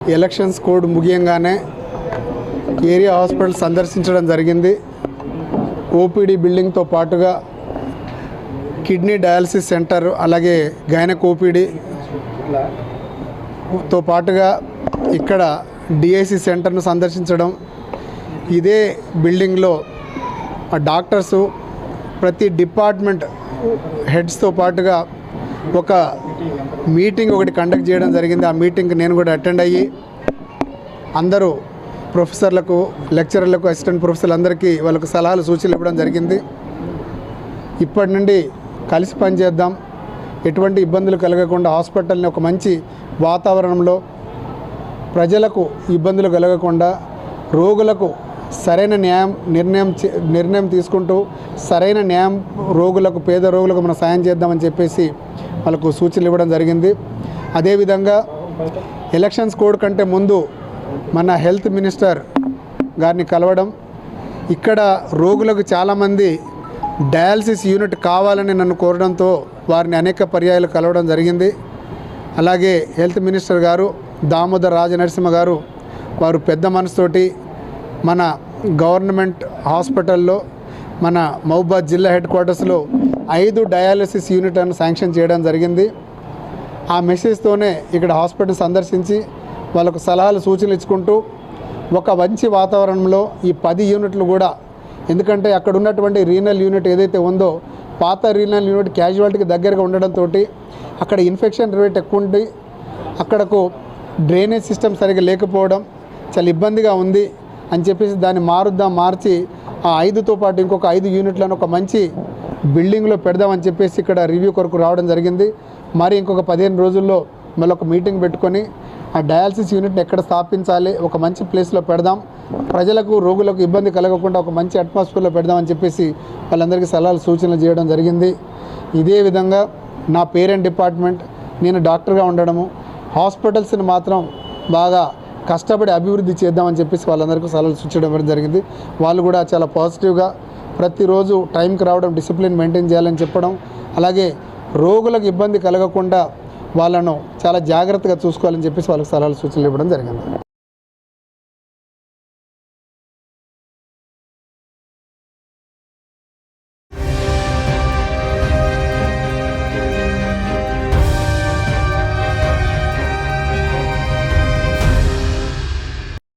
Elections code ముగియంగానే area hospital సందర్శించడం జరిగింది. OPD బిల్డింగ్తో పాటుగా కిడ్నీ డయాలసిస్ సెంటర్ అలాగే గైనక్ ఓపీడీతో పాటుగా ఇక్కడ డిఐసి సెంటర్ను సందర్శించడం, ఇదే బిల్డింగ్లో డాక్టర్సు ప్రతి డిపార్ట్మెంట్ హెడ్స్తో పాటుగా ఒక మీటింగ్ ఒకటి కండక్ట్ చేయడం జరిగింది. ఆ మీటింగ్కి నేను కూడా అటెండ్ అయ్యి అందరూ ప్రొఫెసర్లకు, లెక్చరర్లకు, అసిస్టెంట్ ప్రొఫెసర్లు అందరికీ వాళ్ళకు సలహాలు సూచనలు ఇవ్వడం జరిగింది. ఇప్పటి నుండి కలిసి పనిచేద్దాం, ఎటువంటి ఇబ్బందులు కలగకుండా హాస్పిటల్ని ఒక మంచి వాతావరణంలో ప్రజలకు ఇబ్బందులు కలగకుండా రోగులకు సరైన నిర్ణయం తీసుకుంటూ సరైన న్యాయం రోగులకు, పేద రోగులకు మనం సాయం చేద్దామని చెప్పేసి వాళ్ళకు సూచనలు ఇవ్వడం జరిగింది. అదేవిధంగా ఎలక్షన్స్ కోడ్ కంటే ముందు మన హెల్త్ మినిస్టర్ గారిని కలవడం, ఇక్కడ రోగులకు చాలామంది డయాలసిస్ యూనిట్ కావాలని నన్ను కోరడంతో వారిని అనేక పర్యాయాలు కలవడం జరిగింది. అలాగే హెల్త్ మినిస్టర్ గారు దామోదర్ రాజనరసింహ గారు వారు పెద్ద మనసుతోటి మన గవర్నమెంట్ హాస్పిటల్లో మన మహబూబాద్ జిల్లా హెడ్ క్వార్టర్స్లో 5 డయాలసిస్ యూనిట్లను శాంక్షన్ చేయడం జరిగింది. ఆ మెసేజ్తోనే ఇక్కడ హాస్పిటల్ సందర్శించి వాళ్ళకు సలహాలు సూచనలు ఇచ్చుకుంటూ ఒక మంచి వాతావరణంలో ఈ 10 యూనిట్లు కూడా, ఎందుకంటే అక్కడ ఉన్నటువంటి రీనల్ యూనిట్ ఏదైతే ఉందో పాత రీనల్ యూనిట్ క్యాజువాలిటీకి దగ్గరగా ఉండడంతో అక్కడ ఇన్ఫెక్షన్ రేట్ ఎక్కువ ఉండి అక్కడకు డ్రైనేజ్ సిస్టమ్ సరిగ్గా లేకపోవడం చాలా ఇబ్బందిగా ఉంది అని చెప్పేసి దాన్ని మార్చి ఆ 5తో పాటు ఇంకొక 5 యూనిట్లను ఒక మంచి బిల్డింగ్లో పెడదామని చెప్పేసి ఇక్కడ రివ్యూ కొరకు రావడం జరిగింది. మరి ఇంకొక 15 రోజుల్లో మళ్ళీ ఒక మీటింగ్ పెట్టుకొని ఆ డయాలసిస్ యూనిట్ని ఎక్కడ స్థాపించాలి, ఒక మంచి ప్లేస్లో పెడదాం, ప్రజలకు రోగులకు ఇబ్బంది కలగకుండా ఒక మంచి అట్మాస్ఫియర్లో పెడదామని చెప్పేసి వాళ్ళందరికీ సలహాలు సూచనలు చేయడం జరిగింది. ఇదే విధంగా నా పేరెంట్ డిపార్ట్మెంట్, నేను డాక్టర్గా ఉండడము, హాస్పిటల్స్ని మాత్రం బాగా కష్టపడి అభివృద్ధి చేద్దామని చెప్పేసి వాళ్ళందరికీ సలహాలు సూచించడం జరిగింది. వాళ్ళు కూడా చాలా పాజిటివ్గా ప్రతిరోజు టైంకి రావడం, డిసిప్లిన్ మెయింటైన్ చేయాలని చెప్పడం, అలాగే రోగులకు ఇబ్బంది కలగకుండా వాళ్ళను చాలా జాగ్రత్తగా చూసుకోవాలని చెప్పేసి వాళ్ళకి సలహాలు సూచనలు ఇవ్వడం జరిగింది.